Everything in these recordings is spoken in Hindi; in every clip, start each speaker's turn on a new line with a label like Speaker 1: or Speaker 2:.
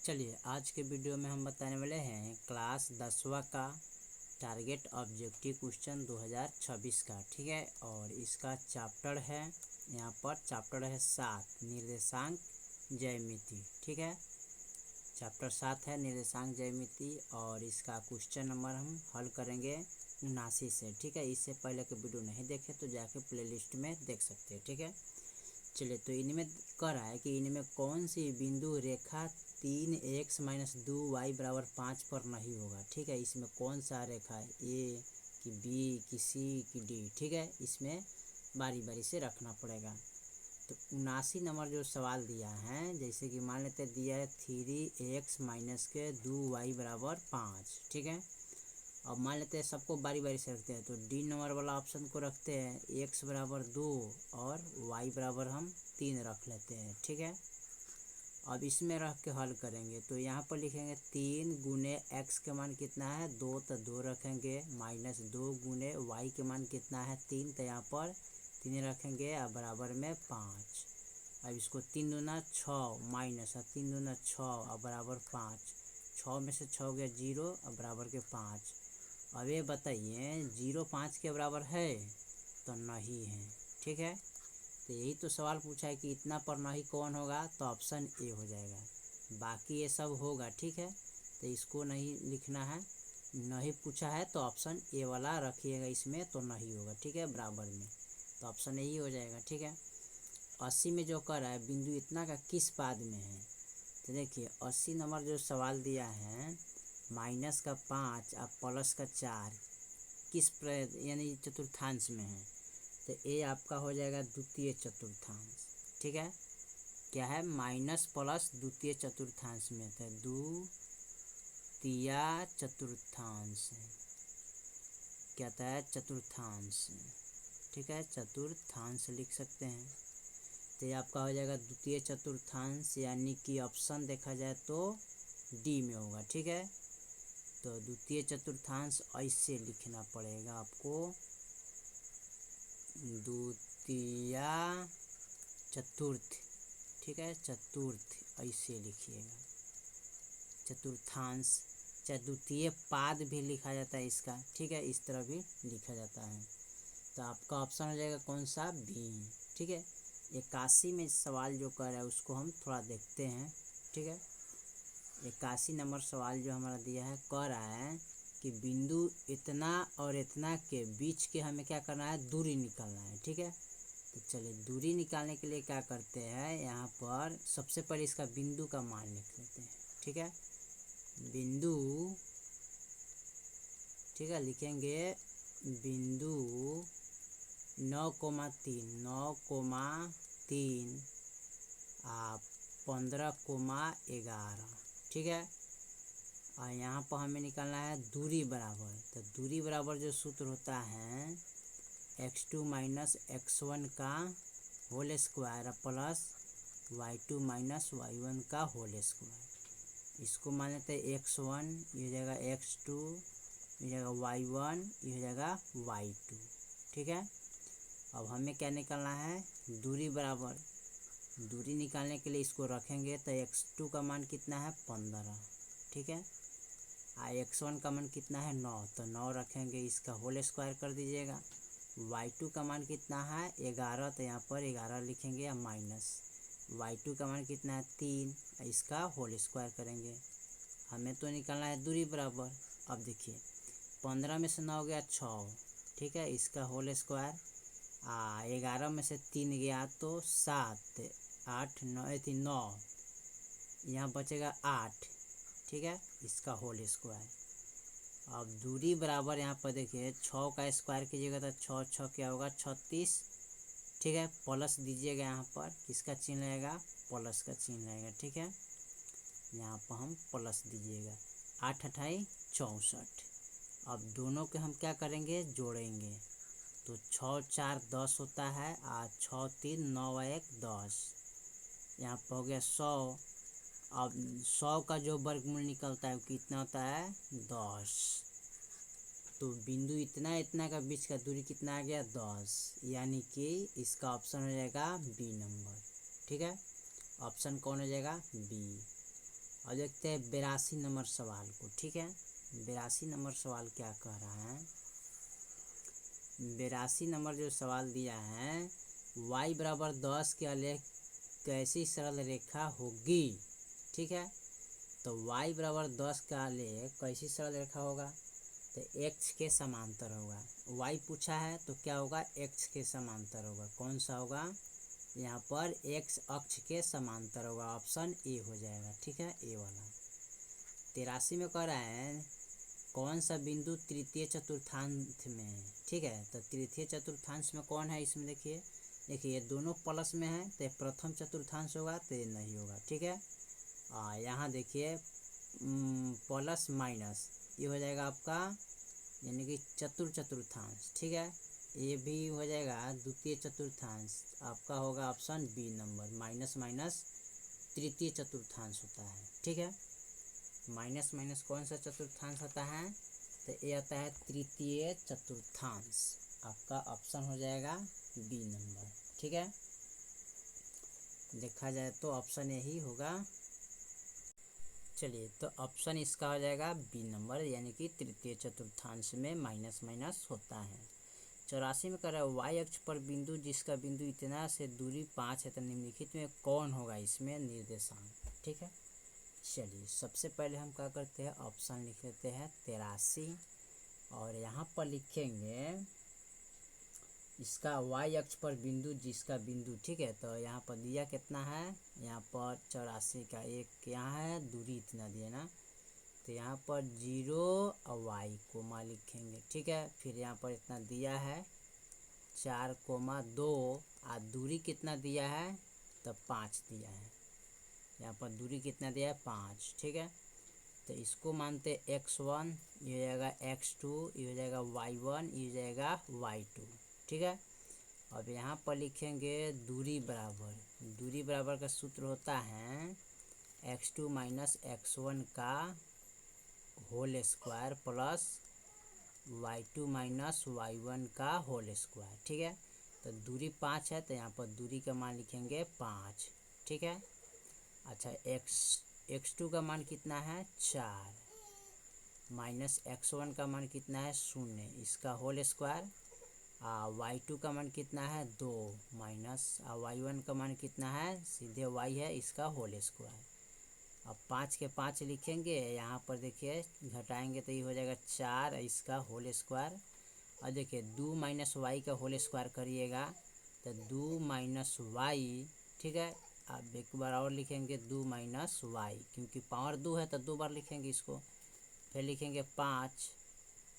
Speaker 1: चलिए आज के वीडियो में हम बताने वाले हैं क्लास 10वां का टारगेट ऑब्जेक्टिव क्वेश्चन 2026 का। ठीक है, और इसका चैप्टर है, यहाँ पर चैप्टर है 7 निर्देशांक ज्यामिति। ठीक है, चैप्टर 7 है निर्देशांक ज्यामिति और इसका क्वेश्चन नंबर हम हल करेंगे 79 से। ठीक है, इससे पहले के वीडियो नहीं देखे तो जाके प्लेलिस्ट में देख सकते हैं। ठीक है, चलिए तो इनमें कह रहा है कि इनमें कौन सी बिंदु रेखा 3x-2y = 5 पर नहीं होगा। ठीक है, इसमें कौन सा रेखा है, ए कि बी कि सी कि डी। ठीक है, इसमें बारी बारी से रखना पड़ेगा। तो 79 नंबर जो सवाल दिया है, जैसे कि मान लेते दिया है 3x-2y = 5। ठीक है, अब मान लेते हैं सबको बारी बारी से रखते हैं। तो डी नंबर वाला ऑप्शन को रखते हैं, x = 2 और y = हम 3 रख लेते हैं। ठीक है, अब इसमें रख के हल करेंगे तो यहाँ पर लिखेंगे 3 गुने x के मान कितना है 2, तो 2 रखेंगे, -2 गुने y के मान कितना है 3, तो यहाँ पर 3 रखेंगे और बराबर में 5। अब इसको 3 दूना 6 माइनस 3 दूना 6 और बराबर 5, 6 में से 6 गया 0 और बराबर के 5। अब ये बताइए 0 5 के बराबर है तो नहीं है। ठीक है, तो यही तो सवाल पूछा है कि इतना पर नहीं कौन होगा, तो ऑप्शन ए हो जाएगा। बाकी ये सब होगा। ठीक है, तो इसको नहीं लिखना है, नहीं पूछा है तो ऑप्शन ए वाला रखिएगा इसमें, तो नहीं होगा। ठीक है, बराबर में, तो ऑप्शन यही हो जाएगा। ठीक है, 80 में जो कर रहा है बिंदु इतना का किस पाद में है, तो देखिए 80 नंबर जो सवाल दिया है -5 और +4 किस यानी चतुर्थांश में है, तो ये आपका हो जाएगा द्वितीय चतुर्थांश। ठीक है, क्या है माइनस प्लस द्वितीय चतुर्थांश में, तो द्वितीय चतुर्थांश क्या था है चतुर्थांश। ठीक है, चतुर्थांश लिख सकते हैं, तो ये आपका हो जाएगा द्वितीय चतुर्थांश, यानी कि ऑप्शन देखा जाए तो डी में होगा। ठीक है, तो द्वितीय चतुर्थांश ऐसे लिखना पड़ेगा आपको, द्वितीय चतुर्थ। ठीक है, चतुर्थ ऐसे लिखिएगा, चतुर्थांश, चाहे द्वितीय पाद भी लिखा जाता है इसका। ठीक है, इस तरह भी लिखा जाता है, तो आपका ऑप्शन हो जाएगा कौन सा, बी। ठीक है, 81 में सवाल जो कर रहा है उसको हम थोड़ा देखते हैं। ठीक है, 81 नंबर सवाल जो हमारा दिया है कह रहा है कि बिंदु इतना और इतना के बीच के हमें क्या करना है, दूरी निकालना है। ठीक है, तो चलिए दूरी निकालने के लिए क्या करते हैं, यहाँ पर सबसे पहले इसका बिंदु का मान लिख लेते हैं। ठीक है, बिंदु, ठीक है, लिखेंगे बिंदु 9,3 9,3 15,11। ठीक है, और यहाँ पर हमें निकालना है दूरी बराबर, तो दूरी बराबर जो सूत्र होता है x2 - x1 का whole square plus y2 - y1 का होल स्क्वायर। इसको मान लेते हैं x1, ये हो जाएगा x2, ये हो जाएगा y1, ये हो जाएगा y2। ठीक है, अब हमें क्या निकालना है, दूरी बराबर। दूरी निकालने के लिए इसको रखेंगे तो x2 का मान कितना है 15। ठीक है, x1 का मान कितना है 9, तो 9 रखेंगे, इसका होल स्क्वायर कर दीजिएगा। y2 का मान कितना है 11, तो यहाँ पर 11 लिखेंगे या माइनस। y2 का मान कितना है 3, इसका होल स्क्वायर करेंगे। हमें तो निकालना है दूरी बराबर। अब देखिए 15 में से 9 गया 6। ठीक है, इसका होल स्क्वायर, 11 में से 3 गया तो 7, 8 9, यहाँ बचेगा 8। ठीक है, इसका होल स्क्वायर। अब दूरी बराबर यहाँ पर देखिए 6 का स्क्वायर कीजिएगा तो 6 6 क्या होगा 36। ठीक है, प्लस दीजिएगा, यहाँ पर किसका चिन्ह रहेगा, प्लस का चिन्ह रहेगा। ठीक है, यहाँ पर हम प्लस दीजिएगा, 8 8 64। अब दोनों के हम क्या करेंगे, जोड़ेंगे, तो 6 4 10 होता है, 6 3 9 1 10, यहाँ पर हो गया 100। अब 100 का जो वर्गमूल निकलता है वो कितना होता है 10। तो बिंदु इतना इतना का बीच का दूरी कितना आ गया 10, यानी कि इसका ऑप्शन हो जाएगा बी नंबर। ठीक है, ऑप्शन कौन हो जाएगा, बी। और देखते हैं 82 नंबर सवाल को। ठीक है, 82 नंबर सवाल क्या कह रहा है। 82 नंबर जो सवाल दिया है, y बराबर 10 के आलेख कैसी सरल रेखा होगी। ठीक है, तो y बराबर 10 का आलेख कैसी सरल रेखा होगा, तो x के समांतर होगा। y पूछा है तो क्या होगा, x के समांतर होगा। कौन सा होगा, यहाँ पर x अक्ष के समांतर होगा, ऑप्शन ए हो जाएगा। ठीक है, ए वाला। 83 में कह रहा है कौन सा बिंदु तृतीय चतुर्थांश में है। ठीक है, तो तृतीय चतुर्थांश में कौन है, इसमें देखिए ये दोनों प्लस में है, तो प्रथम चतुर्थांश होगा, तो ये नहीं होगा। ठीक है, यहाँ देखिए प्लस माइनस ये हो जाएगा आपका, यानी कि चतुर्थांश। ठीक है, ये भी हो जाएगा द्वितीय चतुर्थांश, आपका होगा option B number. Minus minus तृतीय चतुर्थांश होता है। ठीक है, माइनस माइनस कौन सा चतुर्थांश होता है, तो ये आता है तृतीय चतुर्थांश, आपका ऑप्शन हो जाएगा बी नंबर। ठीक है, देखा जाए तो ऑप्शन यही होगा। चलिए, तो ऑप्शन इसका हो जाएगा बी नंबर, यानी कि तृतीय चतुर्थांश में माइनस माइनस होता है। 84 में कह रहा है वाई अक्ष पर बिंदु जिसका बिंदु इतना से दूरी 5 है, तो निम्नलिखित में कौन होगा इसमें निर्देशांक। ठीक है, चलिए सबसे पहले हम क्या करते हैं, ऑप्शन लिख लेते हैं 83, और यहाँ पर लिखेंगे इसका y अक्ष पर बिंदु जिसका बिंदु। ठीक है, तो यहाँ पर दिया कितना है, यहाँ पर 84 का एक यहाँ है, दूरी इतना दिया ना, तो यहाँ पर 0 और y कोमा लिखेंगे। ठीक है, फिर यहाँ पर इतना दिया है 4,2 और दूरी कितना दिया है, तो 5 दिया है। यहाँ पर दूरी कितना दिया है, 5। ठीक है, तो इसको मानते x1, ये हो जाएगा x2, ये हो जाएगा y1, ये हो जाएगा y2। ठीक है, अब यहाँ पर लिखेंगे दूरी बराबर का सूत्र होता है x2 माइनस x1 का whole square plus y2 minus y1 का होल स्क्वायर। ठीक है, तो दूरी 5 है, तो यहाँ पर दूरी का मान लिखेंगे 5। ठीक है, अच्छा x2 का मान कितना है 4, माइनस x1 का मान कितना है 0, इसका होल स्क्वायर। y2 का मान कितना है 2, माइनस y1 का मान कितना है, सीधे y है, इसका होल स्क्वायर। अब 5 के 5 लिखेंगे, यहाँ पर देखिए घटाएंगे तो ये हो जाएगा 4, इसका होल स्क्वायर। और देखिए 2 माइनस वाई का होल स्क्वायर करिएगा तो 2 माइनस वाई। ठीक है, अब एक बार और लिखेंगे 2 माइनस वाई, क्योंकि पावर 2 है तो 2 बार लिखेंगे इसको। फिर लिखेंगे 5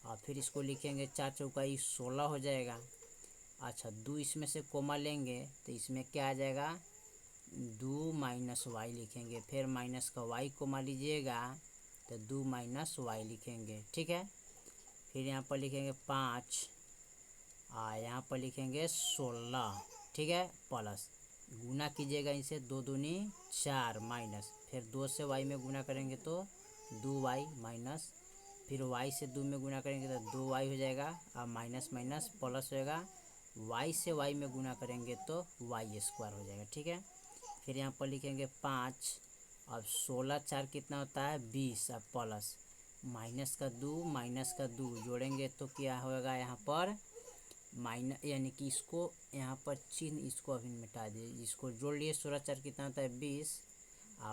Speaker 1: और फिर इसको लिखेंगे 4 चौका 16 हो जाएगा। अच्छा 2 इसमें से कोमा लेंगे तो इसमें क्या आ जाएगा, 2 माइनस वाई लिखेंगे, फिर माइनस का वाई कोमा लीजिएगा तो 2 माइनस वाई लिखेंगे। ठीक है, फिर यहाँ पर लिखेंगे 5 यहाँ पर लिखेंगे 16। ठीक है, प्लस गुना कीजिएगा इनसे, 2 दूनी 4, माइनस फिर 2 से वाई में गुना करेंगे तो 2y, माइनस फिर y से 2 में गुना करेंगे तो 2y हो जाएगा, और माइनस माइनस प्लस होएगा, y से y में गुना करेंगे तो y स्क्वायर हो जाएगा। ठीक है, फिर यहाँ पर लिखेंगे 5, अब 16 4 कितना होता है 20, अब प्लस माइनस का 2 माइनस का 2 जोड़ेंगे तो क्या होगा, यहाँ पर माइनस, यानी कि इसको यहाँ पर चिन्ह इसको अभी मिटा दीजिए, इसको जोड़ लिए। 16 4 कितना होता है 20,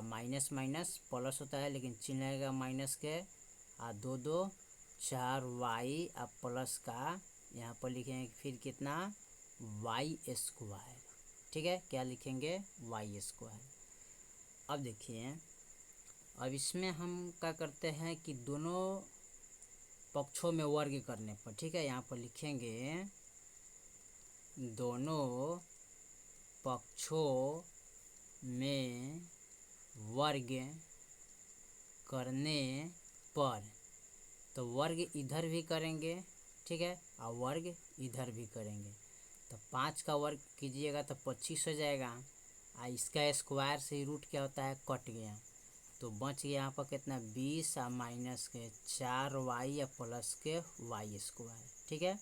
Speaker 1: माइनस माइनस प्लस होता है, लेकिन चिन्ह लगेगा माइनस के, 2 2 4 वाई, अब प्लस का यहाँ पर लिखेंगे फिर कितना वाई स्क्वायर। ठीक है, क्या लिखेंगे वाई स्क्वायर। अब देखिए, अब इसमें हम क्या करते हैं कि दोनों पक्षों में वर्ग करने पर, ठीक है, यहाँ पर लिखेंगे दोनों पक्षों में वर्ग करने पर, तो वर्ग इधर भी करेंगे। ठीक है, और वर्ग इधर भी करेंगे, तो 5 का वर्ग कीजिएगा तो 25 हो जाएगा, इसका स्क्वायर से रूट क्या होता है कट गया, तो बच गया यहाँ पर कितना 20, माइनस के 4y या प्लस के y स्क्वायर। ठीक है,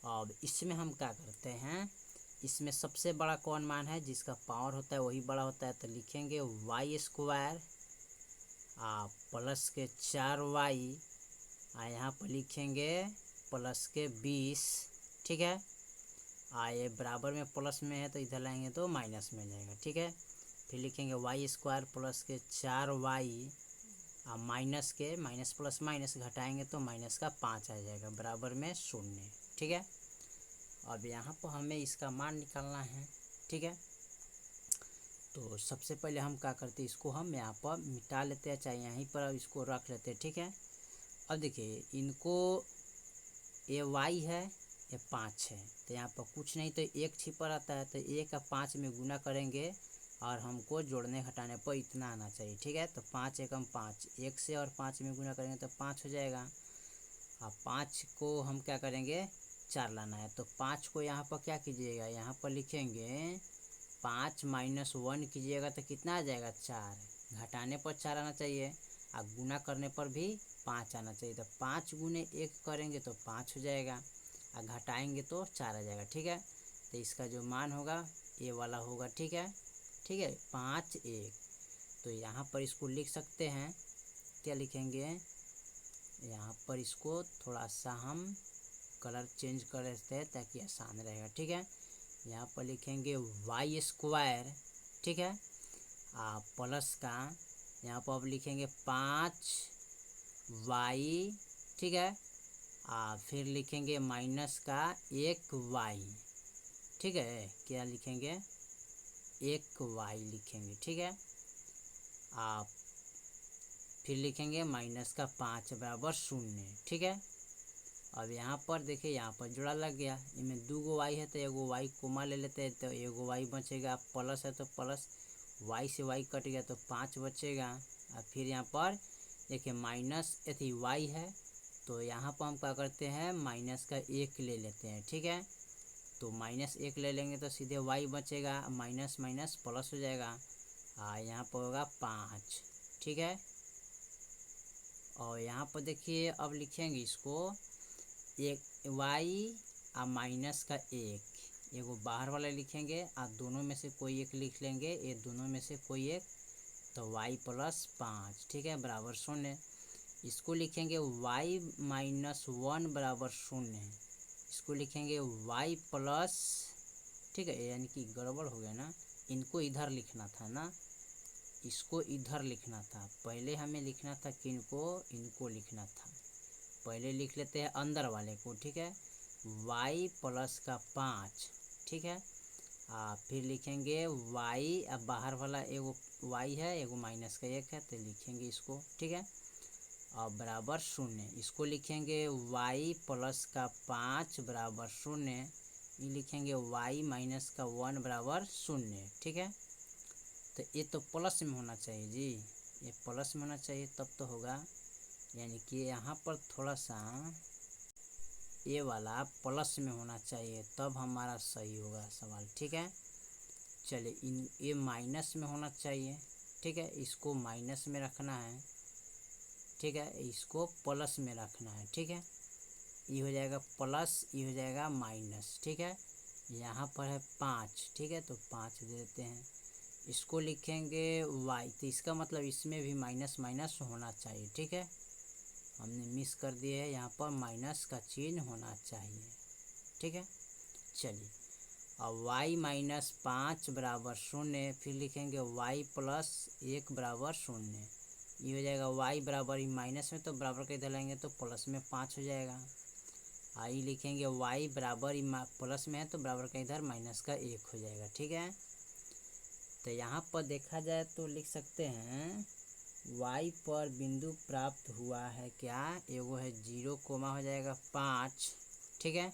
Speaker 1: अब इसमें हम क्या करते हैं, इसमें सबसे बड़ा कौन मान है, जिसका पावर होता है वही बड़ा होता है, तो लिखेंगे y स्क्वायर प्लस के 4y यहाँ पर लिखेंगे प्लस के 20, ठीक है। ये बराबर में प्लस में है तो इधर लाएंगे तो माइनस में जाएगा, ठीक है। फिर लिखेंगे वाई स्क्वायर प्लस के 4y माइनस के माइनस प्लस माइनस घटाएंगे तो माइनस का 5 आ जाएगा बराबर में 0, ठीक है। अब यहाँ पर हमें इसका मान निकालना है, ठीक है। तो सबसे पहले हम क्या करते हैं, इसको हम यहाँ पर मिटा लेते हैं, चाहे यहीं पर इसको रख लेते हैं, ठीक है। अब देखिए इनको ये y है, ये 5 है, तो यहाँ पर कुछ नहीं तो 1 छिपा रहता है, तो 1 का 5 में गुना करेंगे और हमको जोड़ने घटाने पर इतना आना चाहिए, ठीक है। तो 5 एकम 5, 1 से और 5 में गुना करेंगे तो 5 हो जाएगा। अब 5 को हम क्या करेंगे 4 लाना है, तो 5 को यहाँ पर क्या कीजिएगा, यहाँ पर लिखेंगे 5 माइनस 1 कीजिएगा तो कितना आ जाएगा 4, घटाने पर 4 आना चाहिए और गुना करने पर भी 5 आना चाहिए। तो 5 गुने 1 करेंगे तो 5 हो जाएगा और घटाएंगे तो 4 आ जाएगा, ठीक है। तो इसका जो मान होगा ये वाला होगा, ठीक है, ठीक है, 5 1। तो यहाँ पर इसको लिख सकते हैं, क्या लिखेंगे यहाँ पर, इसको थोड़ा सा हम कलर चेंज कर देते हैं ताकि आसान रहेगा, ठीक है। यहाँ पर लिखेंगे वाई स्क्वायर, ठीक है, प्लस का यहाँ पर अब लिखेंगे 5y, ठीक है, फिर लिखेंगे माइनस का 1y, ठीक है, क्या लिखेंगे 1y लिखेंगे, ठीक है। फिर लिखेंगे माइनस का 5 बराबर 0, ठीक है। अब यहाँ पर देखिए यहाँ पर जोड़ा लग गया, इनमें 2 गो y है तो एगो y कोमा ले लेते हैं, तो एगो y बचेगा, प्लस है तो प्लस, y से y कट गया तो 5 बचेगा। और फिर यहाँ पर देखिए माइनस यदि y है तो यहाँ पर हम क्या करते हैं माइनस का 1 ले लेते हैं, ठीक है। तो माइनस 1 ले लेंगे तो सीधे y बचेगा, माइनस माइनस प्लस हो जाएगा, यहाँ पर होगा 5, ठीक है। और यहाँ पर देखिए अब लिखेंगे इसको एक y माइनस का 1, एगो बाहर वाला लिखेंगे और दोनों में से कोई एक लिख लेंगे, ये दोनों में से कोई एक, तो y प्लस 5, ठीक है, बराबर 0। इसको लिखेंगे y माइनस 1 बराबर 0, इसको लिखेंगे y प्लस, ठीक है, यानी कि गड़बड़ हो गया ना, इनको इधर लिखना था ना, इसको इधर लिखना था, पहले हमें लिखना था किनको, इनको लिखना था, पहले लिख लेते हैं अंदर वाले को, ठीक है, y प्लस का 5, ठीक है, फिर लिखेंगे y, अब बाहर वाला एगो y है, एगो माइनस का 1 है, तो लिखेंगे इसको, ठीक है, और बराबर 0, इसको लिखेंगे y प्लस का 5 बराबर 0, ये लिखेंगे y माइनस का 1 बराबर 0, ठीक है। तो ये तो प्लस में होना चाहिए जी, ये प्लस में होना चाहिए तब तो होगा, यानी कि यहाँ पर थोड़ा सा ये वाला प्लस में होना चाहिए तब हमारा सही होगा सवाल, ठीक है। चलिए ये माइनस में होना चाहिए, ठीक है, इसको माइनस में रखना है, ठीक है, इसको प्लस में रखना है, ठीक है, ये हो जाएगा प्लस, ये हो जाएगा माइनस, ठीक है। यहाँ पर है 5, ठीक है, तो 5 दे देते हैं, इसको लिखेंगे y, तो इसका मतलब इसमें भी माइनस माइनस होना चाहिए, ठीक है, हमने मिस कर दिए है, यहाँ पर माइनस का चिन्ह होना चाहिए, ठीक है। चलिए अब y माइनस 5 बराबर 0, फिर लिखेंगे y प्लस 1 बराबर 0, ये हो जाएगा y बराबर, माइनस में तो बराबर के इधर लाएंगे तो प्लस में 5 हो जाएगा, आई लिखेंगे y बराबर प्लस में है तो बराबर का इधर माइनस का 1 हो जाएगा, ठीक है। तो यहाँ पर देखा जाए तो लिख सकते हैं y पर बिंदु प्राप्त हुआ है क्या, एगो है 0 कोमा हो जाएगा 5, ठीक है,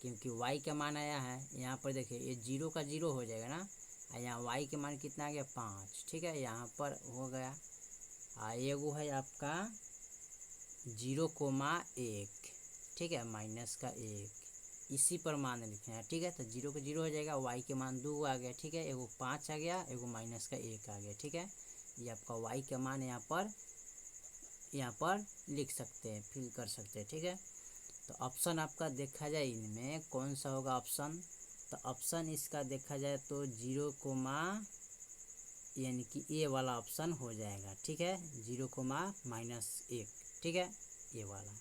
Speaker 1: क्योंकि y का मान आया है, यहाँ पर देखिए ये 0 का 0 हो जाएगा ना, यहाँ y के मान कितना आ गया 5, ठीक है, यहाँ पर हो गया, एगो है आपका 0,1, ठीक है, माइनस का 1, इसी पर मान लिखना है, ठीक है। तो 0 का 0 हो जाएगा, y के मान 2 आ गया, ठीक है, एगो 5 आ गया, एगो माइनस का 1 आ गया, ठीक है, ये आपका y का मान यहाँ पर लिख सकते हैं, फिल कर सकते हैं, ठीक है। तो ऑप्शन आपका देखा जाए इनमें कौन सा होगा ऑप्शन, तो ऑप्शन इसका देखा जाए तो 0,1 यानी कि ए वाला ऑप्शन हो जाएगा। ठीक है, 0,-1, ठीक है, ए वाला।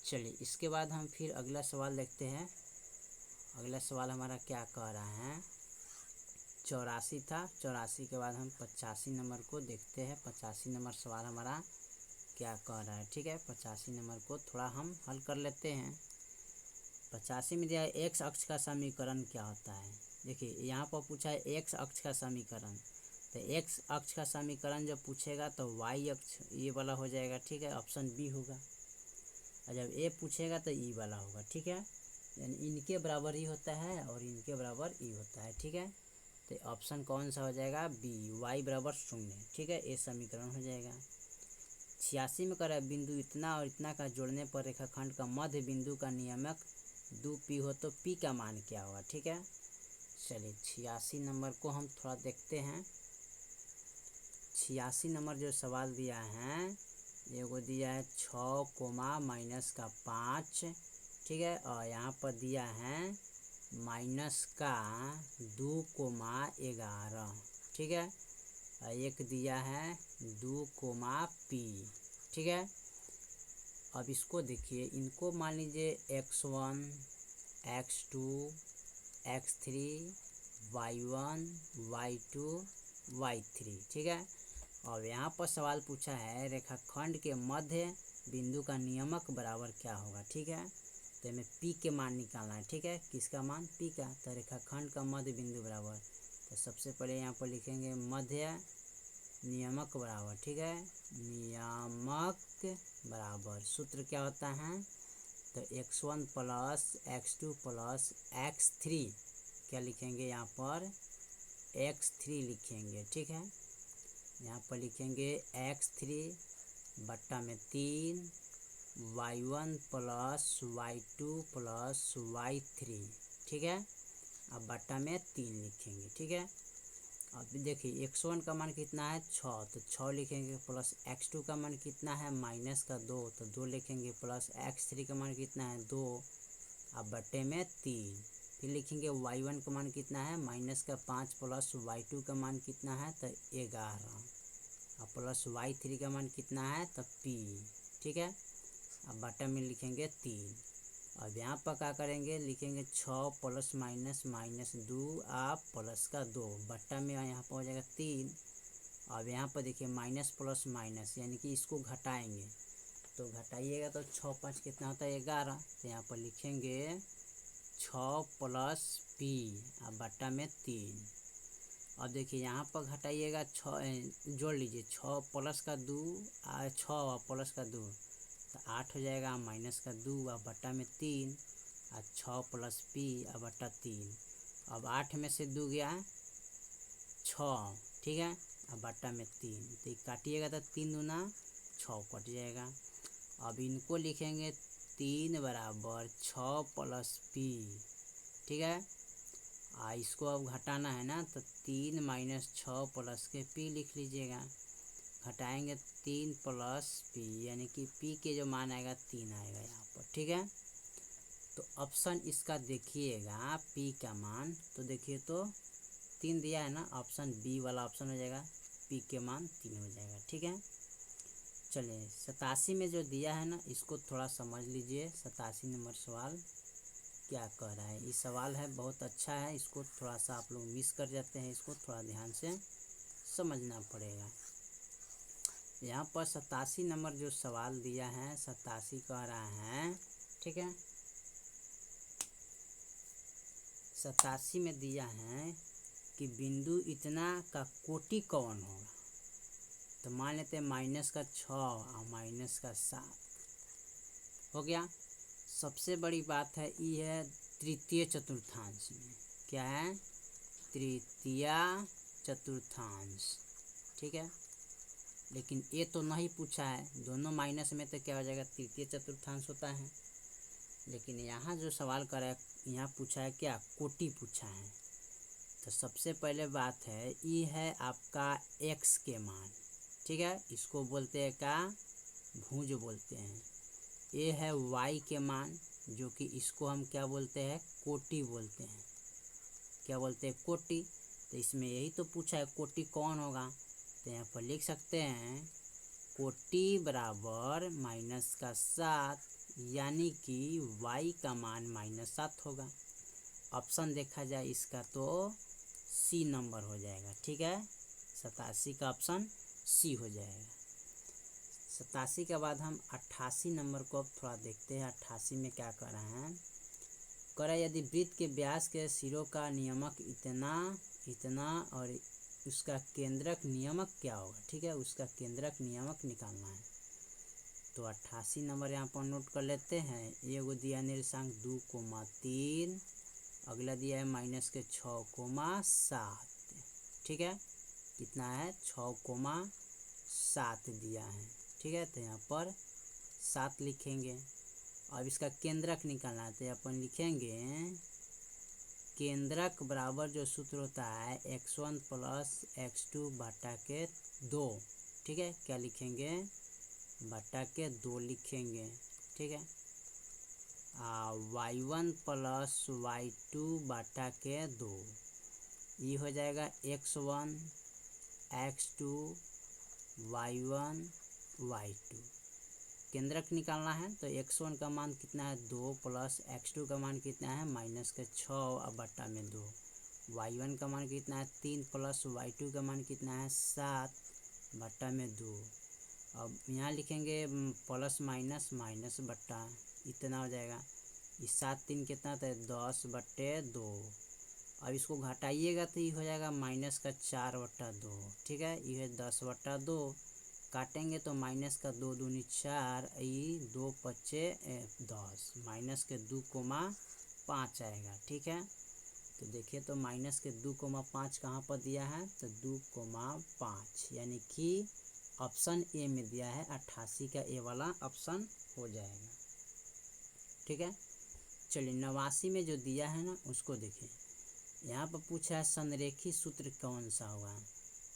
Speaker 1: चलिए इसके बाद हम फिर अगला सवाल देखते हैं। अगला सवाल हमारा क्या कह रहा है, 84 था। 84 के बाद हम 85 नंबर को देखते हैं। 85 नंबर सवाल हमारा क्या कह रहा है। ठीक है, 85 नंबर को थोड़ा हम हल कर लेते हैं। 85 में दिया है एक्स अक्ष का समीकरण क्या होता है। देखिए यहाँ पर पूछा है एक्स अक्ष का समीकरण, तो एक्स अक्ष का समीकरण जब पूछेगा तो वाई अक्ष ये वाला हो जाएगा। ठीक है, ऑप्शन बी होगा। और जब ए पूछेगा तो ई वाला होगा। ठीक है, यानी इनके बराबर ही होता है और इनके बराबर ई होता है। ठीक है, तो ऑप्शन कौन सा हो जाएगा, बी, वाई बराबर 0। ठीक है, ए समीकरण हो जाएगा। 86 में कह रहा है बिंदु इतना और इतना का जोड़ने पर रेखाखंड का मध्य बिंदु का नियमक 2p हो तो p का मान क्या होगा। ठीक है, चलिए 86 नंबर को हम थोड़ा देखते हैं। 86 नंबर जो सवाल दिया है, एगो दिया है 6,-5। ठीक है, और यहाँ पर दिया है -2,11। ठीक है, और एक दिया है 2, ठीक है। अब इसको देखिए, इनको मान लीजिए x1, x2, x3, y1, y2, y3। ठीक है, और यहाँ पर सवाल पूछा है रेखाखंड के मध्य बिंदु का नियमक बराबर क्या होगा। ठीक है, तो हमें p के मान निकालना है। ठीक है, किसका मान, p का। तो रेखाखंड का मध्य बिंदु बराबर, तो सबसे पहले यहाँ पर लिखेंगे मध्य नियमक बराबर। ठीक है, नियमक बराबर सूत्र क्या होता है, तो x1 + x2 + x3, क्या लिखेंगे यहाँ पर, x3 लिखेंगे। ठीक है, यहाँ पर लिखेंगे x3 बट्टा में 3, y1 + y2 + y3। ठीक है, अब बट्टा में 3 लिखेंगे। ठीक है, अब देखिए x1 का मान कितना है 6, तो 6 लिखेंगे, प्लस x2 का मान कितना है -2, तो 2 लिखेंगे, प्लस x3 का मान कितना है 2, अब बट्टे में 3। फिर लिखेंगे y1 का मान कितना है -5, प्लस y2 का मान कितना है तो 11, अब प्लस y3 का मान कितना है तो p। ठीक है, अब बट्टा में लिखेंगे 3। अब यहाँ पर क्या करेंगे, लिखेंगे 6 ± -2 आप प्लस का 2, बट्टा में यहाँ पर हो जाएगा 3। अब यहाँ पर देखिए माइनस प्लस माइनस, यानी कि इसको घटाएंगे, तो घटाइएगा तो 6 5 कितना होता है 11, तो यहाँ पर लिखेंगे 6 + p, अब बट्टा में 3। अब देखिए यहाँ पर घटाइएगा 6, जोड़ लीजिए 6 + का 2 6 + का 2 तो 8 हो जाएगा, माइनस का 2 अब बट्टा में 3, और 6 + p अब बट्टा 3। अब 8 में से 2 गया 6। ठीक है, अब बट्टा में 3, तो काटिएगा तो 3 दूना 6 कट जाएगा। अब इनको लिखेंगे 3 बराबर 6 + p। ठीक है, इसको अब घटाना है ना, तो 3 - 6 + के p लिख लीजिएगा। घटाएंगे 3 + p, यानी कि p के जो मान आएगा 3 आएगा यहाँ पर। ठीक है, तो ऑप्शन इसका देखिएगा p का मान, तो देखिए तो 3 दिया है ना, ऑप्शन बी वाला ऑप्शन हो जाएगा, p के मान 3 हो जाएगा। ठीक है, चलिए 87 में जो दिया है ना, इसको थोड़ा समझ लीजिए। 87 नंबर सवाल क्या कह रहा है, ये सवाल है बहुत अच्छा है, इसको थोड़ा सा आप लोग मिस कर जाते हैं, इसको थोड़ा ध्यान से समझना पड़ेगा। यहाँ पर 87 नंबर जो सवाल दिया है, 87 कह रहा है। ठीक है, 87 में दिया है कि बिंदु इतना का कोटि कौन होगा, तो मान लेते हैं -6 और -7 हो गया। सबसे बड़ी बात है ये है तृतीय चतुर्थांश में, क्या है, तृतीय चतुर्थांश। ठीक है, लेकिन ये तो नहीं पूछा है, दोनों माइनस में तो क्या हो जाएगा, तृतीय चतुर्थांश होता है। लेकिन यहाँ जो सवाल कर रहा है, यहाँ पूछा है क्या, कोटि पूछा है। तो सबसे पहले बात है ये है आपका x के मान। ठीक है, इसको बोलते हैं क्या, भुज बोलते हैं। ये है y के मान, जो कि इसको हम क्या बोलते हैं, कोटि बोलते हैं। क्या बोलते हैं, कोटि। तो इसमें यही तो पूछा है कोटि कौन होगा, तो यहाँ पर लिख सकते हैं कोटि बराबर -7, यानी कि y का मान -7 होगा। ऑप्शन देखा जाए इसका तो सी नंबर हो जाएगा। ठीक है, 87 का ऑप्शन सी हो जाएगा। 87 के बाद हम 88 नंबर को अब थोड़ा देखते हैं। 88 में क्या कर रहे हैं, कह रहा है यदि वृत्त के व्यास के सिरों का नियमक इतना और उसका केंद्रक नियमक क्या होगा। ठीक है, उसका केंद्रक नियमक निकालना है। तो 88 नंबर यहाँ पर नोट कर लेते हैं। एगो दिया निर्देशांक 2,3, अगला दिया है -6,7। ठीक है, कितना है 6,7 दिया है। ठीक है, तो यहाँ पर 7 लिखेंगे। अब इसका केंद्रक निकालना है, तो अपन लिखेंगे केंद्रक बराबर जो सूत्र होता है x1 + x2 बटा के 2। ठीक है, क्या लिखेंगे, बटा के 2 लिखेंगे। ठीक है, y1 + y2 बटा के 2, ये हो जाएगा x1 x2 y1 y2। केंद्रक निकालना है तो x1 का मान कितना है 2 प्लस x2 का मान कितना है -6 और बट्टा में 2। y1 का मान कितना है 3 प्लस y2 का मान कितना है 7 बट्टा में 2। अब यहाँ लिखेंगे प्लस माइनस माइनस बट्टा, इतना हो जाएगा। इस 7 3 कितना था 10/2। अब इसको घटाइएगा तो ये हो जाएगा -4/2। ठीक है, ये है 10/2। काटेंगे तो -2 दूनी 4, ये 2 पच्चे 10, -2,5 आएगा। ठीक है, तो देखिए तो -2,5 कहाँ पर दिया है, तो 2,5, यानी कि ऑप्शन ए में दिया है। 88 का ए वाला ऑप्शन हो जाएगा। ठीक है, चलिए 89 में जो दिया है ना उसको देखिए। यहाँ पर पूछा है संरेखी सूत्र कौन सा होगा,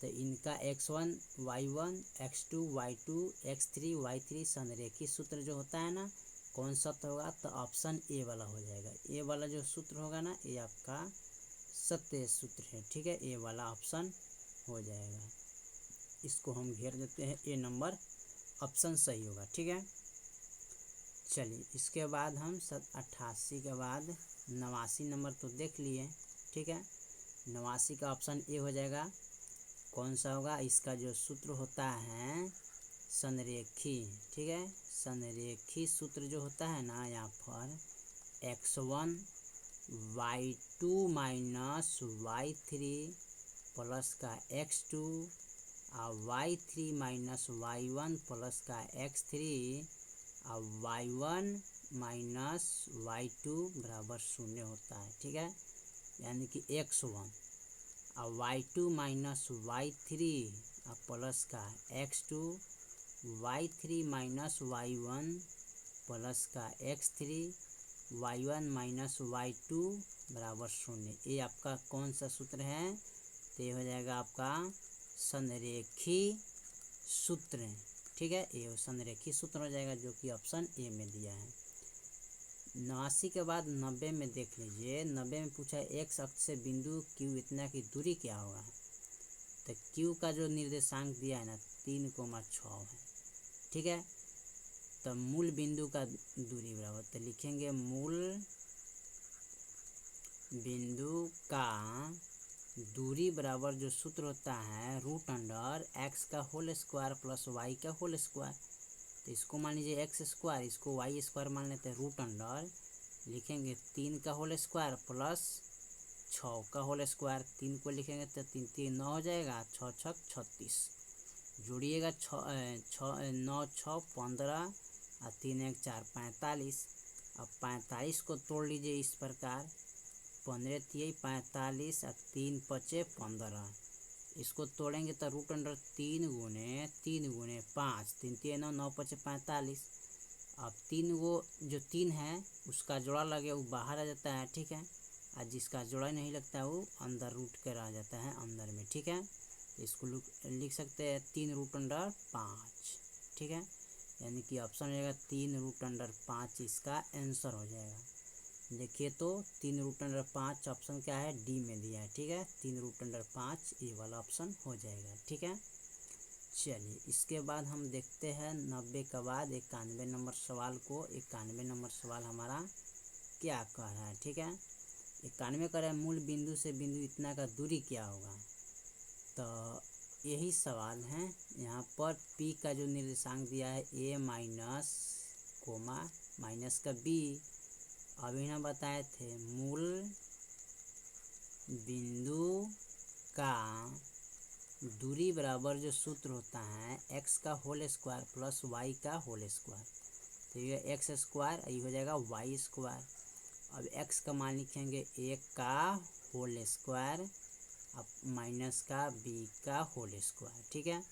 Speaker 1: तो इनका x1 y1 x2 y2 x3 y3 संरेखी सूत्र जो होता है ना कौन सा तो होगा, तो ऑप्शन ए वाला हो जाएगा। ए वाला जो सूत्र होगा ना ये आपका सत्य सूत्र है। ठीक है, ए वाला ऑप्शन हो जाएगा। इसको हम घेर देते हैं, ए नंबर ऑप्शन सही होगा। ठीक है, चलिए इसके बाद हम 88 के बाद 89 नंबर तो देख लिए। ठीक है, 89 का ऑप्शन ए हो जाएगा। कौन सा होगा, इसका जो सूत्र होता है संरेखी। ठीक है, संरेखी सूत्र जो होता है ना यहाँ पर x1 y2 minus y3 plus का x2 और y3 माइनस y1 प्लस का x3 और y1 माइनस y2 बराबर 0 होता है। ठीक है, यानी कि x1 और y2 माइनस y3 और प्लस का x2 y3 minus y1 plus का x3 y1 माइनस y2 बराबर 0। ये आपका कौन सा सूत्र है, तो ये हो जाएगा आपका संरेखी सूत्र। ठीक है, ये संरेखी सूत्र हो जाएगा जो कि ऑप्शन ए में दिया है। 89 के बाद 90 में देख लीजिए। 90 में पूछा है एक्स अक्ष से बिंदु Q इतना की दूरी क्या होगा, तो Q का जो निर्देशांक दिया है ना 3,6 है। ठीक है, तो मूल बिंदु का दूरी बराबर, तो लिखेंगे मूल बिंदु का दूरी बराबर जो सूत्र होता है √x का होल स्क्वायर प्लस y का होल स्क्वायर। तो इसको मान लीजिए x², इसको y² मान लेते हैं। लिखेंगे 3 का होल स्क्वायर प्लस 6 का होल स्क्वायर। 3 को लिखेंगे तो 3 3 9 हो जाएगा, 6 6 36, जोड़िएगा 9 6 15 और 3 1 4 45। अब 45 को तोड़ लीजिए इस प्रकार, 15 3 45 और 3 5 15। इसको तोड़ेंगे तो √3 गुने 3 गुने 5, 3 3 9 9 5 45। अब 3 वो जो 3 है उसका जोड़ा लगे वो बाहर आ जाता है। ठीक है, और जिसका जोड़ा नहीं लगता है वो अंदर रूट कर आ जाता है अंदर में। ठीक है, तो इसको लिख सकते हैं 3√5। ठीक है, यानी कि ऑप्शन हो जाएगा 3√5 इसका आंसर हो जाएगा। देखिए तो 3√5 ऑप्शन क्या है, डी में दिया है। ठीक है, 3√5 ये वाला ऑप्शन हो जाएगा। ठीक है, चलिए इसके बाद हम देखते हैं 90 के बाद 91 नंबर सवाल को। 91 नंबर सवाल हमारा क्या कह रहा है। ठीक है, 91 कह रहा है मूल बिंदु से बिंदु इतना का दूरी क्या होगा। तो यही सवाल है। यहाँ पर P का जो निर्देशांक दिया है A माइनस कोमा माइनस का B, अभी ना बताए थे मूल बिंदु का दूरी बराबर जो सूत्र होता है x का होल स्क्वायर प्लस y का होल स्क्वायर। तो ये एक्स स्क्वायर, ये हो जाएगा वाई स्क्वायर। अब x का मान लिखेंगे a का होल स्क्वायर, अब माइनस का b का होल स्क्वायर। ठीक है,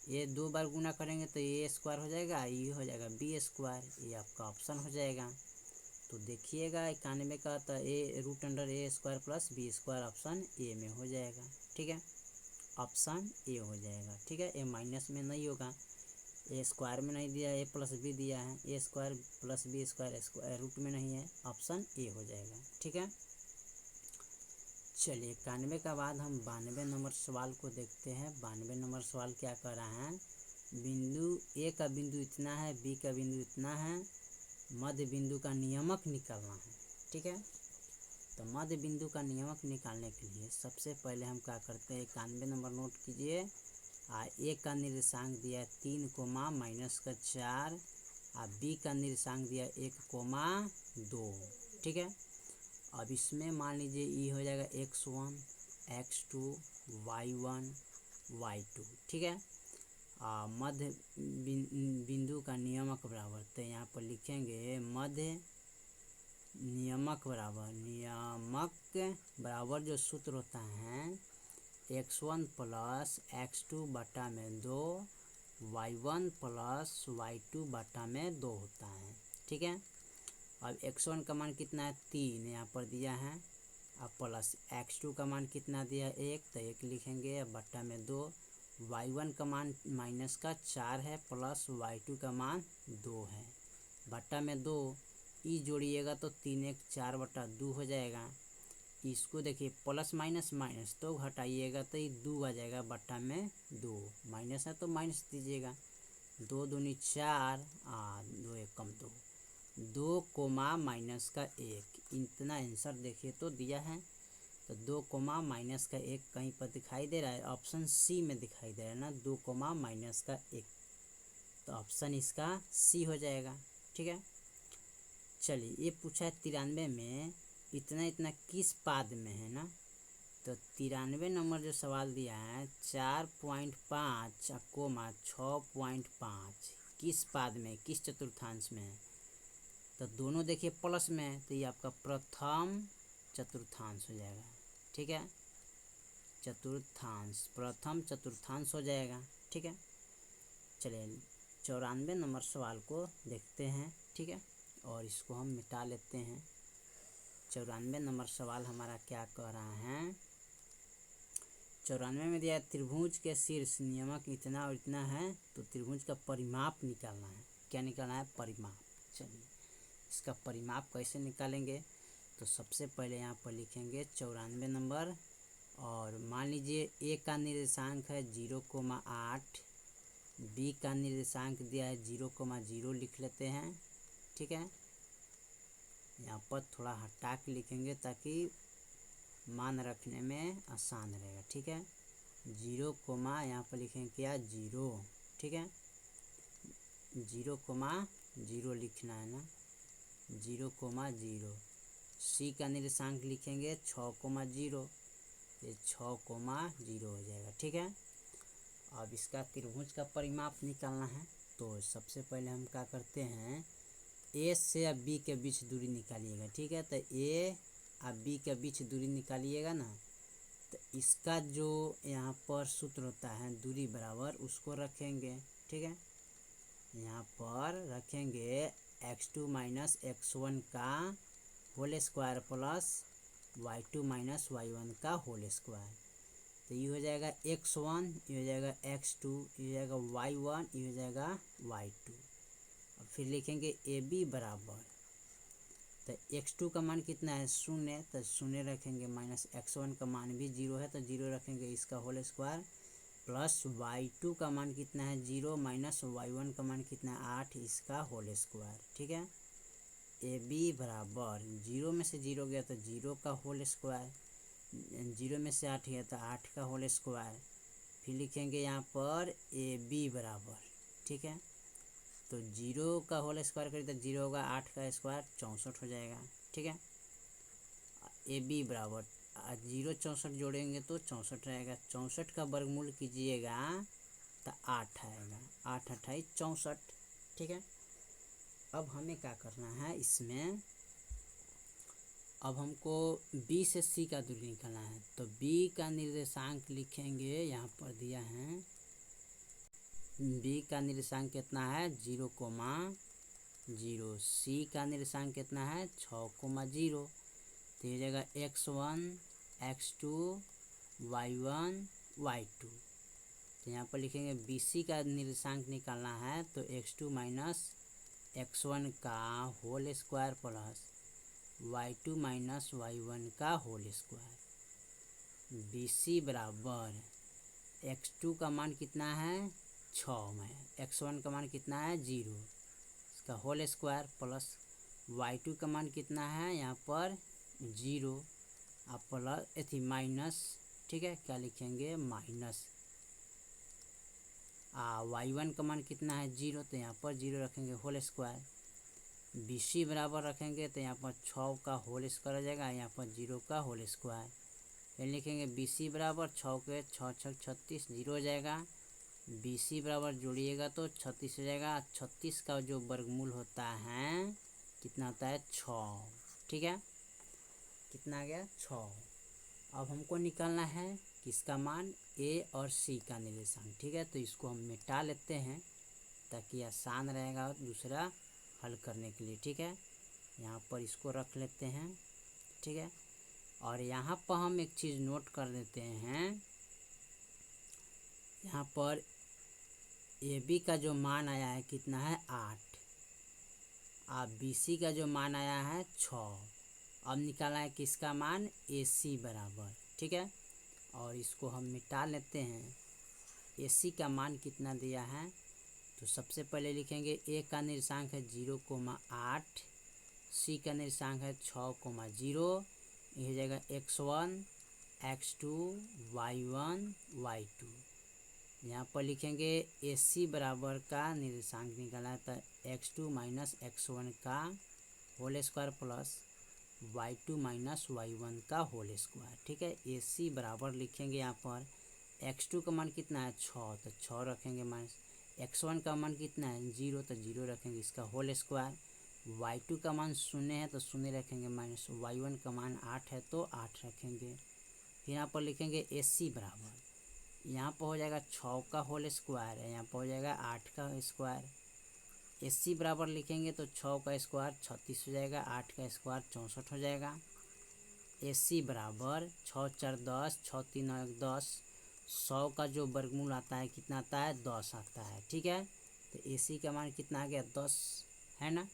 Speaker 1: ये 2 बार गुना करेंगे तो a स्क्वायर हो जाएगा, ये हो जाएगा b स्क्वायर, ये आपका ऑप्शन हो जाएगा। तो देखिएगा 91 का तो a√a square plus b square option A में हो जाएगा। ठीक है, ऑप्शन ए हो जाएगा। ठीक है, ए माइनस में नहीं होगा, ए स्क्वायर में नहीं दिया, ए प्लस बी दिया है, A square plus B square root में नहीं है, ऑप्शन ए हो जाएगा। ठीक है, चलिए 91 का बाद हम 92 नंबर सवाल को देखते हैं। 92 नंबर सवाल क्या कर रहा है, बिंदु ए का बिंदु इतना है, बी का बिंदु इतना है, मध्य बिंदु का नियमक निकालना है। ठीक है, तो मध्य बिंदु का नियमक निकालने के लिए सबसे पहले हम क्या करते हैं, 91 नंबर नोट कीजिए। ए का निर्देशांक दिया है 3 कोमा माइनस का 4, बी का निर्देशांक दिया 1 कोमा 2। ठीक है, अब इसमें मान लीजिए ये हो जाएगा x1 x2 y1 y2। ठीक है, मध्य बिंदु का नियमक बराबर, तो यहाँ पर लिखेंगे मध्य नियमक बराबर जो सूत्र होता है x1 प्लस x2 बटा में 2 y1 प्लस y2 बटा में 2 होता है। ठीक है, अब x1 का मान कितना है 3 यहाँ पर दिया है, अब प्लस x2 का मान कितना दिया 1, तो 1 लिखेंगे, बटा में 2, y1 का मान माइनस का 4 है प्लस y2 का मान 2 है, बटा में 2, ई जोड़िएगा तो 3 1 4 बटा 2 हो जाएगा। इसको देखिए प्लस माइनस माइनस तो घटाइएगा तो ये 2 आ जाएगा, बटा में 2, माइनस है तो माइनस दीजिएगा, 2 दूनी 4 2 1 कम 2 कोमा माइनस का 1, इतना आंसर देखिए तो दिया है। तो 2 कोमा माइनस का 1 कहीं पर दिखाई दे रहा है, ऑप्शन सी में दिखाई दे रहा है ना, 2 कोमा माइनस का 1, तो ऑप्शन इसका सी हो जाएगा। ठीक है, चलिए ये पूछा है 93 में इतना इतना किस पाद में है ना, तो 93 नंबर जो सवाल दिया है 4.5 कोमा 6.5 किस पाद में, किस चतुर्थांश में है, तो दोनों देखिए प्लस में है, तो ये आपका प्रथम चतुर्थांश हो जाएगा। ठीक है, प्रथम चतुर्थांश हो जाएगा। ठीक है, चलिए 94 नंबर सवाल को देखते हैं। ठीक है, और इसको हम मिटा लेते हैं। 94 नंबर सवाल हमारा क्या कह रहा है, 94 में दिया त्रिभुज के शीर्ष नियमक इतना और इतना है, तो त्रिभुज का परिमाप निकालना है। क्या निकालना है, परिमाप। चलिए इसका परिमाप कैसे निकालेंगे, तो सबसे पहले यहाँ पर लिखेंगे 94 नंबर, और मान लीजिए ए का निर्देशांक है 0,8, बी का निर्देशांक दिया है 0,0 लिख लेते हैं। ठीक है, यहाँ पर थोड़ा हटा के लिखेंगे ताकि मान रखने में आसान रहेगा। ठीक है, 0 कोमा यहाँ पर लिखेंगे क्या 0। ठीक है, 0,0 लिखना है ना, 0,0। सी का निर्देशांक लिखेंगे 6,0, ये 6,0 हो जाएगा। ठीक है, अब इसका त्रिभुज का परिमाप निकालना है, तो सबसे पहले हम क्या करते हैं, ए से अब बी के बीच दूरी निकालिएगा। ठीक है, तो ए और बी के बीच दूरी निकालिएगा ना, तो इसका जो यहाँ पर सूत्र होता है दूरी बराबर उसको रखेंगे। ठीक है, यहाँ पर रखेंगे x2 माइनस x1 का whole square plus y2 minus y1 का होल स्क्वायर, तो ये हो जाएगा x1, ये हो जाएगा x2, ये हो जाएगा y1, ये हो जाएगा y2। और फिर लिखेंगे ए बी बराबर तो x2 का मान कितना है 0, तो 0 रखेंगे, माइनस x1 का मान भी 0 है तो 0 रखेंगे, इसका होल स्क्वायर, प्लस y2 का मान कितना है 0, माइनस y1 का मान कितना है 8, इसका होल स्क्वायर। ठीक है, ए बी बराबर 0 में से 0 गया तो 0 का होल स्क्वायर, 0 में से 8 गया तो 8 का होल स्क्वायर। फिर लिखेंगे यहाँ पर ए बी बराबर, ठीक है, तो 0 का होल स्क्वायर करें तो 0 होगा, 8 का स्क्वायर 64 हो जाएगा। ठीक है, ए बी बराबर 0 64 जोड़ेंगे तो 64 रहेगा, 64 का वर्गमूल कीजिएगा तो 8 आएगा, 8 अट्ठाईस 64। ठीक है, अब हमें क्या करना है इसमें, अब हमको बी से सी का दूरी निकालना है, तो बी का निर्देशांक लिखेंगे, यहाँ पर दिया है बी का निर्देशांक कितना है 0,0, सी का निर्देशांक कितना है 6,0, तो ये जगह x1 x2 y1 y2, तो यहाँ पर लिखेंगे बी सी का निर्देशांक निकालना है तो x2 माइनस x1 का whole square plus y2 minus y1 का होल स्क्वायर। बी सी बराबर x2 का मान कितना है 6 में, x1 का मान कितना है 0, इसका होल स्क्वायर प्लस y2 का मान कितना है यहाँ पर 0 आप प्लस एथी माइनस, ठीक है, क्या लिखेंगे माइनस, y1 का मान कितना है 0, तो यहाँ पर 0 रखेंगे होल स्क्वायर। बी सी बराबर रखेंगे तो यहाँ पर 6 का होल स्क्वायर आ जाएगा, यहाँ पर 0 का होल स्क्वायर। फिर लिखेंगे बी सी बराबर 6 के 6 6 36 0 हो जाएगा, बी सी बराबर जोड़िएगा तो 36 हो जाएगा, 36 का जो वर्गमूल होता है कितना होता है 6। ठीक है, कितना आ गया 6। अब हमको निकालना है किसका मान, ए और सी का निर्देशांक। ठीक है, तो इसको हम मिटा लेते हैं ताकि आसान रहेगा दूसरा हल करने के लिए। ठीक है, यहाँ पर इसको रख लेते हैं। ठीक है, और यहाँ पर हम एक चीज़ नोट कर देते हैं, यहाँ पर ए बी का जो मान आया है कितना है 8, अब बी सी का जो मान आया है 6। अब निकाला है किसका मान ए सी बराबर। ठीक है, और इसको हम मिटा लेते हैं। ए सी का मान कितना दिया है, तो सबसे पहले लिखेंगे ए का निर्देशांक है 0,8, सी का निर्देशांक है 6,0, यह हो जाएगा x1 x2 y1 y2। यहाँ पर लिखेंगे ए सी बराबर का निर्देशांक निकाला है तो x2 माइनस x1 का whole square plus y2 minus y1 का होल स्क्वायर। ठीक है, ए सी बराबर लिखेंगे, यहाँ पर x2 का मान कितना है 6, तो 6 रखेंगे, माइनस x1 का मान कितना है 0, तो 0 रखेंगे, इसका होल स्क्वायर। y2 का मान 0 है तो 0 रखेंगे, माइनस y1 का मान 8 है तो 8 रखेंगे। फिर यहाँ पर लिखेंगे ए सी बराबर, यहाँ पर हो जाएगा 6 का होल स्क्वायर है, यहाँ पर हो जाएगा 8 का स्क्वायर। ए सी बराबर लिखेंगे तो 6 का स्क्वायर 36 हो जाएगा, 8 का स्क्वायर 64 हो जाएगा। ए सी बराबर 6 4 10, 6 3 9 1 10, 100 का जो वर्गमूल आता है कितना आता है 10 आता है। ठीक है, तो ए सी का मान कितना आ गया 10 है ना।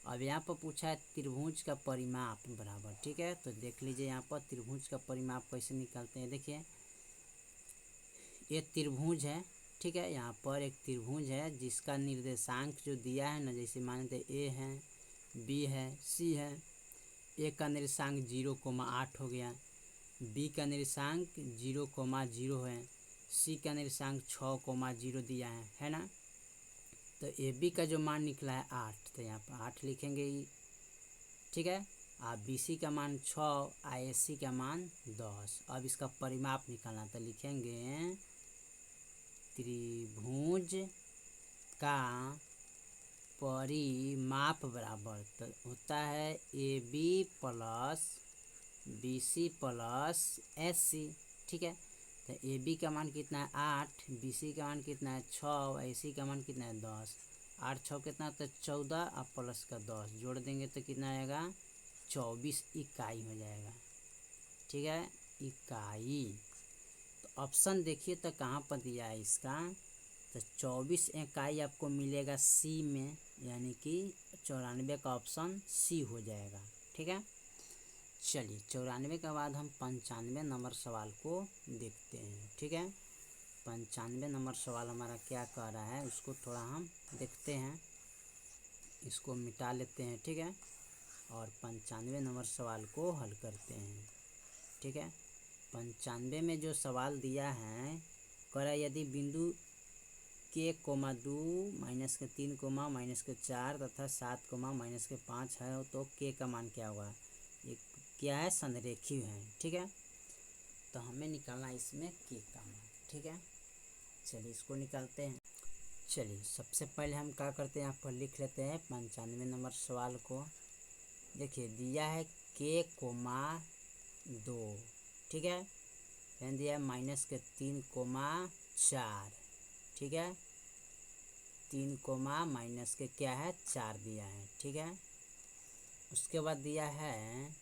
Speaker 1: अब यहाँ पर पूछा है त्रिभुज का परिमाप बराबर। ठीक है, तो देख लीजिए यहाँ पर त्रिभुज का परिमाप कैसे निकालते हैं। देखिए ये त्रिभुज है, ठीक है, यहाँ पर एक त्रिभुज है जिसका निर्देशांक जो दिया है ना, जैसे मानते ए है बी है सी है। ए का निर्देशांक 0,8 हो गया, बी का निर्देशांक 0,0 है, सी का निर्देशांक 6,0 दिया है ना। तो ए बी का जो मान निकला है 8, तो यहाँ पर 8 लिखेंगे। ठीक है, आप बी सी का मान 6, आई एस सी का मान 10। अब इसका परिमाप निकालना, तो लिखेंगे त्रिभुज का परिमाप बराबर तो होता है A B plus B C plus S C. ठीक है, तो ए बी का मान कितना है 8, बी सी का मान कितना है 6, ए सी का मान कितना है 10। 8 6 कितना तो 14, अब प्लस का 10 जोड़ देंगे तो कितना आएगा 24 इकाई हो जाएगा। ठीक है, इकाई। तो ऑप्शन देखिए तो कहाँ पर दिया है इसका, तो 24 इकाई आपको मिलेगा सी में, यानी कि 94 का ऑप्शन सी हो जाएगा। ठीक है, चलिए 94 के बाद हम 95 नंबर सवाल को देखते हैं। ठीक है, 95 नंबर सवाल हमारा क्या कह रहा है उसको थोड़ा हम देखते हैं, इसको मिटा लेते हैं। ठीक है, और 95 नंबर सवाल को हल करते हैं। ठीक है, 95 में जो सवाल दिया है, कह रहा है यदि बिंदु के कोमा 2 माइनस के 3 कोमा माइनस के 4 तथा 7 कोमा माइनस के 5 है तो के का मान क्या होगा। ये क्या है, संरेखीय है। ठीक है, तो हमें निकालना इसमें के का मान। ठीक है, चलिए इसको निकालते हैं। चलिए सबसे पहले हम क्या करते हैं, यहाँ पर लिख लेते हैं 95 नंबर सवाल को। देखिए दिया है के कोमा 2, ठीक है, फिर दिया है माइनस के 3 कोमा 4, ठीक है, 3 कोमा माइनस के क्या है 4 दिया है। ठीक है, उसके बाद दिया है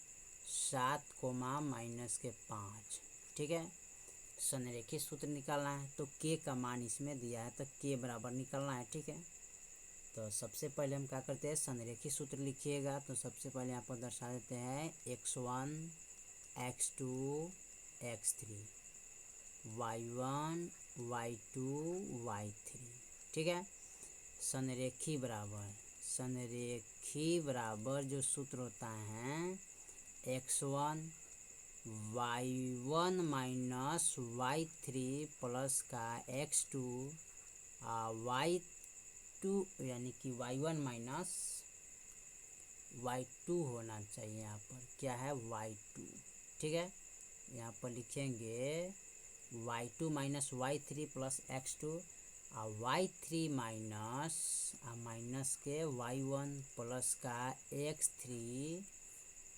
Speaker 1: 7 कोमा माइनस के 5। ठीक है, संरेखित सूत्र निकालना है तो के का मान इसमें दिया है तो के बराबर निकालना है। ठीक है, तो सबसे पहले हम क्या करते हैं, संरेखित सूत्र लिखिएगा तो सबसे पहले यहाँ पर दर्शा देते हैं x1 x2 x3 y1 y2 y3। ठीक है, संरेखी बराबर जो सूत्र होता है x1 y1 minus y3 plus का x2 y2 यानी कि y1 माइनस y2 होना चाहिए। यहाँ पर क्या है y2। ठीक है, यहाँ पर लिखेंगे y2 minus y3 plus x2 y3 minus के y1 प्लस का x3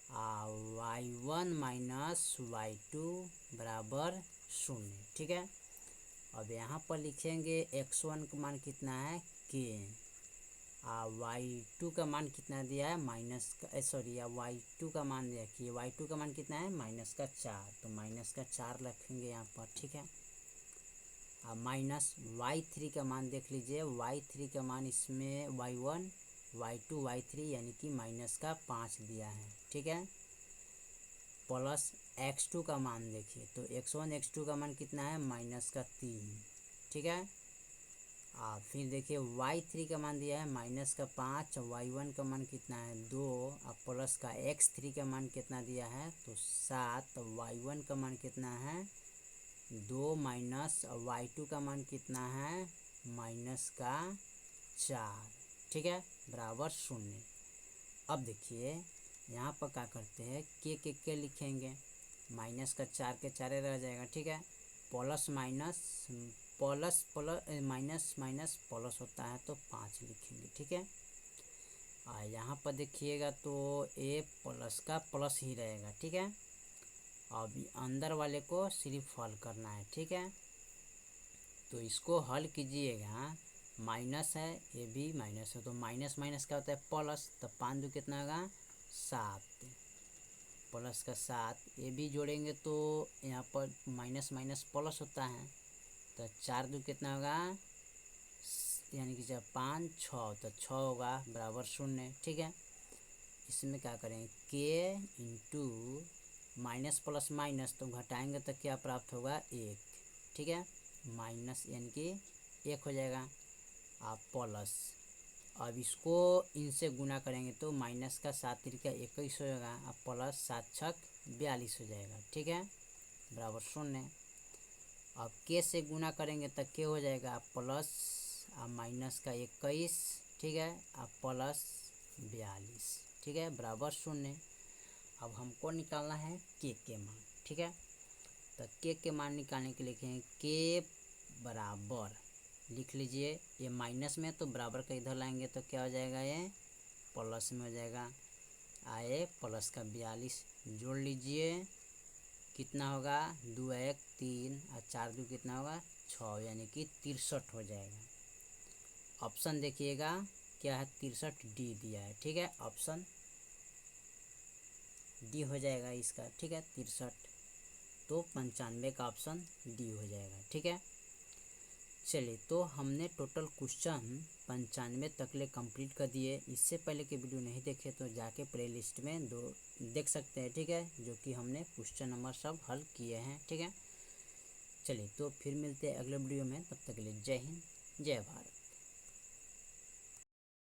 Speaker 1: y1 माइनस y2 बराबर 0। ठीक है, अब यहाँ पर लिखेंगे x1 का मान कितना है k, y2 का मान कितना दिया है माइनस का y2 का मान देखिए y2 का मान कितना है माइनस का 4, तो माइनस का 4 रखेंगे यहाँ पर। ठीक है, अब माइनस y3 का मान देख लीजिए, y3 का मान इसमें y1 y2 y3 यानी कि माइनस का 5 दिया है। ठीक है, प्लस x2 का मान देखिए तो x1 x2 का मान कितना है माइनस का 3। ठीक है, फिर देखिए y3 का मान दिया है माइनस का 5, y1 का मान कितना है 2, अब प्लस का x3 का मान कितना दिया है तो 7, y1 का मान कितना है 2 माइनस y2 का मान कितना है माइनस का 4। ठीक है, बराबर 0। अब देखिए यहाँ पर क्या करते हैं के लिखेंगे, माइनस का 4 के 4 रह जाएगा। ठीक है, plus minus plus minus minus plus होता है तो 5 लिखेंगे। ठीक है, यहाँ पर देखिएगा तो ए प्लस का प्लस ही रहेगा। ठीक है, अब अंदर वाले को सिर्फ हल करना है। ठीक है, तो इसको हल कीजिएगा, माइनस है ये भी माइनस है तो माइनस माइनस क्या होता है प्लस, तो 5 दो कितना होगा 7, प्लस का 7 ये भी जोड़ेंगे तो यहाँ पर माइनस माइनस प्लस होता है तो 4 दो कितना होगा यानी कि जब 5 6 तो 6 होगा बराबर 0। ठीक है, इसमें क्या करेंगे के इंटू माइनस प्लस माइनस तो घटाएंगे तो क्या प्राप्त होगा 1। ठीक है, माइनस यानी कि 1 हो जाएगा आप प्लस, अब इसको इनसे गुना करेंगे तो माइनस का 7 तिरिका 21 होगा, अब प्लस 7 छक 42 हो जाएगा। ठीक है, बराबर 0। अब के से गुना करेंगे तो के हो जाएगा प्लस माइनस का 21। ठीक है, अब प्लस 42। ठीक है, बराबर 0। अब हमको निकालना है के मान। ठीक है, तो के मान निकालने के लिए लिखेंगे के बराबर, लिख लीजिए ये माइनस में तो बराबर का इधर लाएंगे तो क्या हो जाएगा ये प्लस में हो जाएगा, आए प्लस का 42 जोड़ लीजिए कितना होगा 2 1 3 और 4 2 कितना होगा 6 यानी कि 63 हो जाएगा। ऑप्शन देखिएगा क्या है 63 डी दिया है। ठीक है, ऑप्शन डी हो जाएगा इसका। ठीक है, 63 तो 95 का ऑप्शन डी हो जाएगा। ठीक है, चलिए, तो हमने टोटल क्वेश्चन 95 तकले कंप्लीट कर दिए। इससे पहले के वीडियो नहीं देखे तो जाके प्ले लिस्ट में दो देख सकते हैं, ठीक है, जो कि हमने क्वेश्चन नंबर सब हल किए हैं, ठीक है। चलिए, तो फिर मिलते हैं अगले वीडियो में, तब तक के लिए जय हिंद, जय भारत।